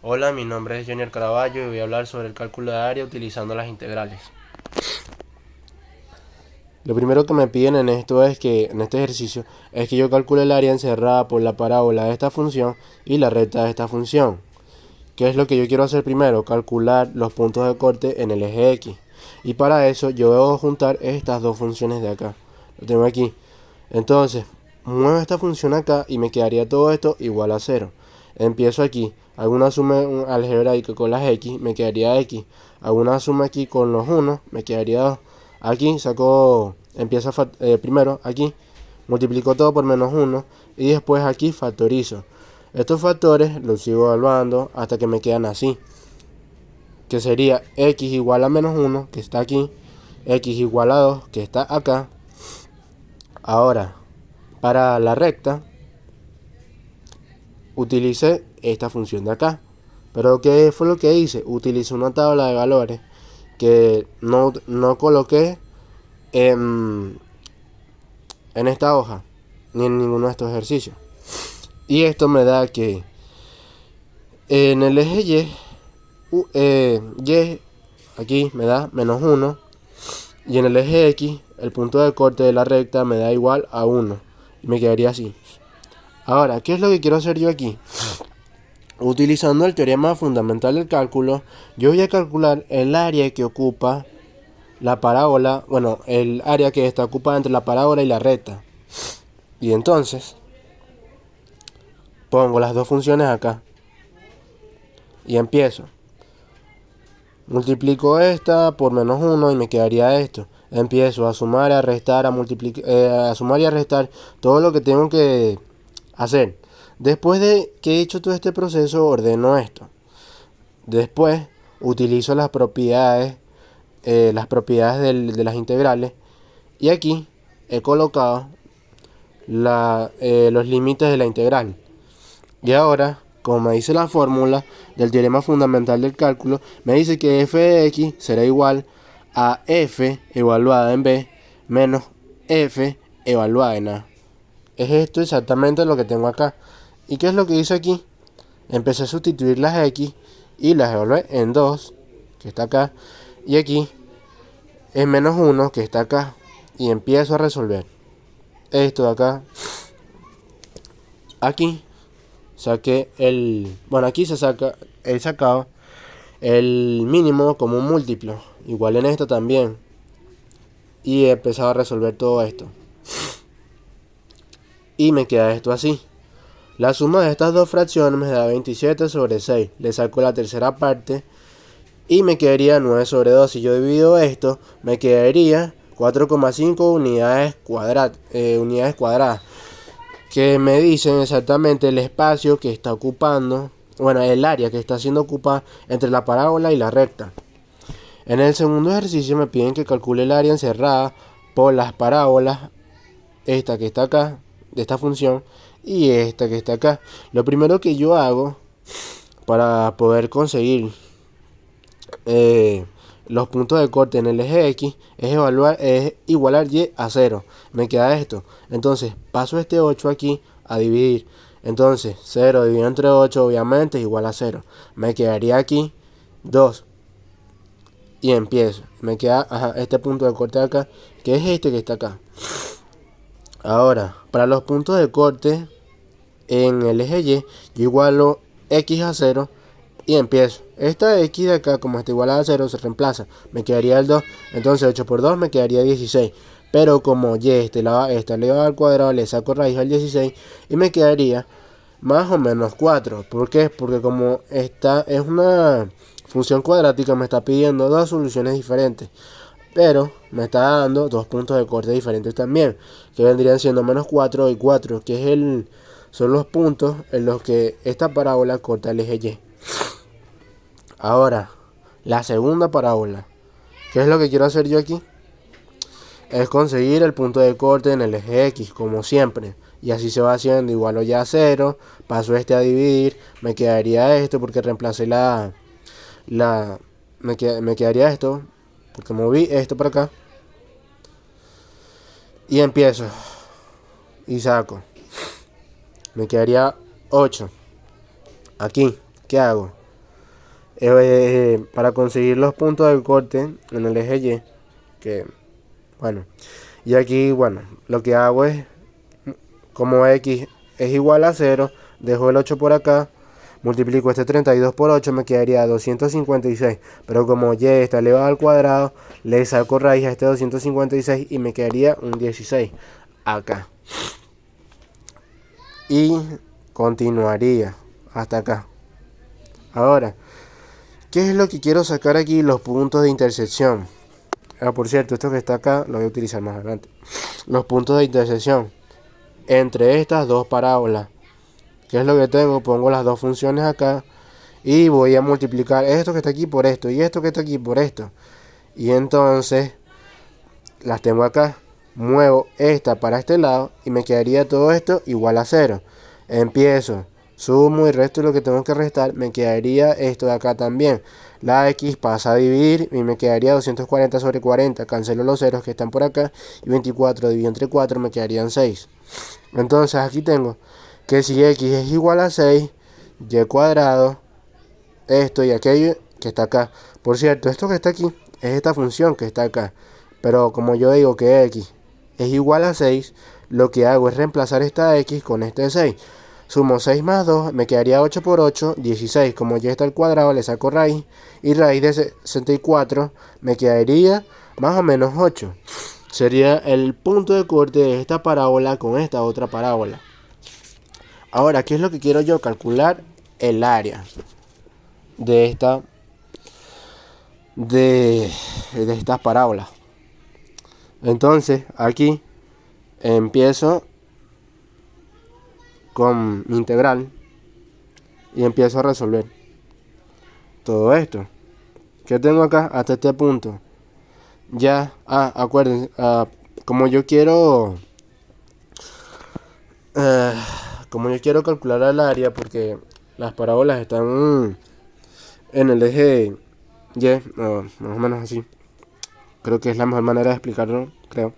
Hola, mi nombre es Junior Caraballo y voy a hablar sobre el cálculo de área utilizando las integrales. Lo primero que me piden en este ejercicio es que yo calcule el área encerrada por la parábola de esta función y la recta de esta función. ¿Qué es lo que yo quiero hacer primero? Calcular los puntos de corte en el eje X. Y para eso yo debo juntar estas dos funciones de acá. Lo tengo aquí. Entonces, muevo esta función acá y me quedaría todo esto igual a 0. Empiezo aquí. Hago una suma algebraica con las X, me quedaría X. Hago una suma aquí con los 1, me quedaría 2. Aquí primero aquí, multiplico todo por menos 1 y después aquí factorizo. Estos factores los sigo evaluando hasta que me quedan así, que sería X igual a menos 1, que está aquí, X igual a 2, que está acá. Ahora, para la recta, utilicé esta función de acá. Pero ¿qué fue lo que hice? Utilicé una tabla de valores que no coloqué en esta hoja, ni en ninguno de estos ejercicios. Y esto me da que en el eje Y, aquí me da menos 1. Y en el eje X, el punto de corte de la recta me da igual a 1. Y me quedaría así. Ahora, ¿qué es lo que quiero hacer yo aquí? Utilizando el teorema fundamental del cálculo, yo voy a calcular el área que ocupa la parábola, el área que está ocupada entre la parábola y la recta. Y entonces, pongo las dos funciones acá. Y empiezo. Multiplico esta por menos 1 y me quedaría esto. Empiezo a sumar, a restar, a sumar y a restar todo lo que tengo que hacer. Después de que he hecho todo este proceso, ordeno esto. Después utilizo las propiedades de las integrales. Y aquí he colocado los límites de la integral. Y ahora, como me dice la fórmula del teorema fundamental del cálculo, me dice que f de x será igual a f evaluada en b menos f evaluada en a. Es esto exactamente lo que tengo acá. ¿Y qué es lo que hice aquí? Empecé a sustituir las x y las evalué en 2, que está acá, y aquí en menos 1, que está acá, y empiezo a resolver esto de acá. Aquí saqué aquí he sacado el mínimo como un múltiplo, igual en esto también, y he empezado a resolver todo esto y me queda esto así. La suma de estas dos fracciones me da 27 sobre 6, le saco la tercera parte y me quedaría 9 sobre 2. Si yo divido esto, me quedaría 4,5 unidades cuadradas, que me dicen exactamente el espacio que está ocupando, el área que está siendo ocupada entre la parábola y la recta. En el segundo ejercicio me piden que calcule el área encerrada por las parábolas, esta que está acá, de esta función, y esta que está acá. Lo primero que yo hago para poder conseguir los puntos de corte en el eje X es igualar Y a 0. Me queda esto. Entonces paso este 8 aquí a dividir. Entonces 0 dividido entre 8 obviamente es igual a 0. Me quedaría aquí 2. Y empiezo. Me queda este punto de corte de acá, que es este que está acá. Ahora, para los puntos de corte en el eje Y, yo igualo X a 0 y empiezo. Esta X de acá, como está igual a 0, se reemplaza. Me quedaría el 2. Entonces 8 por 2 me quedaría 16. Pero como Y elevado al cuadrado, le saco raíz al 16 y me quedaría más o menos 4. ¿Por qué? Porque como esta es una función cuadrática, me está pidiendo dos soluciones diferentes. Pero me está dando dos puntos de corte diferentes también, que vendrían siendo menos 4 y 4, que son los puntos en los que esta parábola corta el eje Y. Ahora, la segunda parábola. ¿Qué es lo que quiero hacer yo aquí? Es conseguir el punto de corte en el eje X, como siempre. Y así se va haciendo, igual o ya a 0. Paso a dividir. Me quedaría esto porque reemplacé me quedaría esto porque moví esto para acá. Y empiezo. Y saco. Me quedaría 8. Aquí, ¿qué hago? para conseguir los puntos del corte en el eje Y, que bueno, y aquí bueno, lo que hago es, como X es igual a 0, dejo el 8 por acá, multiplico este 32 por 8, me quedaría 256, pero como Y está elevado al cuadrado, le saco raíz a este 256 y me quedaría un 16 acá, y continuaría hasta acá. Ahora, ¿qué es lo que quiero sacar aquí? Los puntos de intersección. Por cierto, esto que está acá lo voy a utilizar más adelante. Los puntos de intersección entre estas dos parábolas. ¿Qué es lo que tengo? Pongo las dos funciones acá y voy a multiplicar esto que está aquí por esto y esto que está aquí por esto. Y entonces las tengo acá. Muevo esta para este lado y me quedaría todo esto igual a 0. Empiezo, sumo y resto lo que tengo que restar. Me quedaría esto de acá también. La X pasa a dividir y me quedaría 240 sobre 40. Cancelo los ceros que están por acá. Y 24 dividido entre 4 me quedarían 6. Entonces aquí tengo que si X es igual a 6, Y cuadrado, esto y aquello que está acá. Por cierto, esto que está aquí es esta función que está acá. Pero como yo digo que X es igual a 6, lo que hago es reemplazar esta X con este 6. Sumo 6 más 2, me quedaría 8 por 8, 16. Como ya está el cuadrado, le saco raíz. Y raíz de 64 me quedaría más o menos 8. Sería el punto de corte de esta parábola con esta otra parábola. Ahora, ¿qué es lo que quiero yo? Calcular el área de estas parábolas. Entonces, aquí empiezo con mi integral y empiezo a resolver todo esto. ¿Qué tengo acá? Hasta este punto. Ya, acuérdense, como yo quiero calcular el área, porque las parábolas están en el eje Y, más o menos así. Creo que es la mejor manera de explicarlo, creo.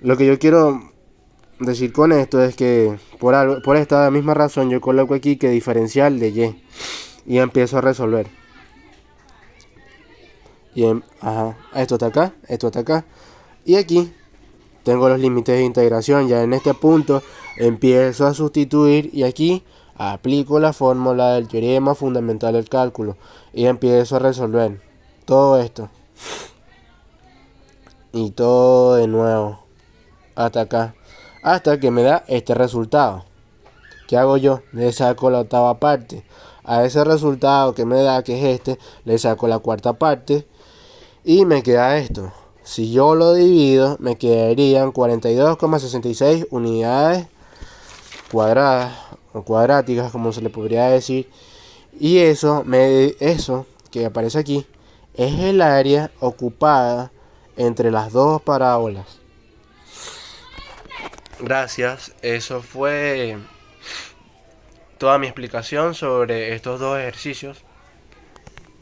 Lo que yo quiero decir con esto es que por esta misma razón yo coloco aquí que diferencial de Y y empiezo a resolver. Y esto está acá, esto está acá. Y aquí tengo los límites de integración. Ya en este punto empiezo a sustituir y aquí aplico la fórmula del teorema fundamental del cálculo y empiezo a resolver todo esto. Y todo de nuevo hasta acá, hasta que me da este resultado. ¿Qué hago yo? Le saco la octava parte. A ese resultado que me da, que es este, le saco la cuarta parte y me queda esto. Si yo lo divido, me quedarían 42,66 unidades cuadradas o cuadráticas, como se le podría decir. Y eso que aparece aquí es el área ocupada entre las dos parábolas. Gracias, eso fue toda mi explicación sobre estos dos ejercicios.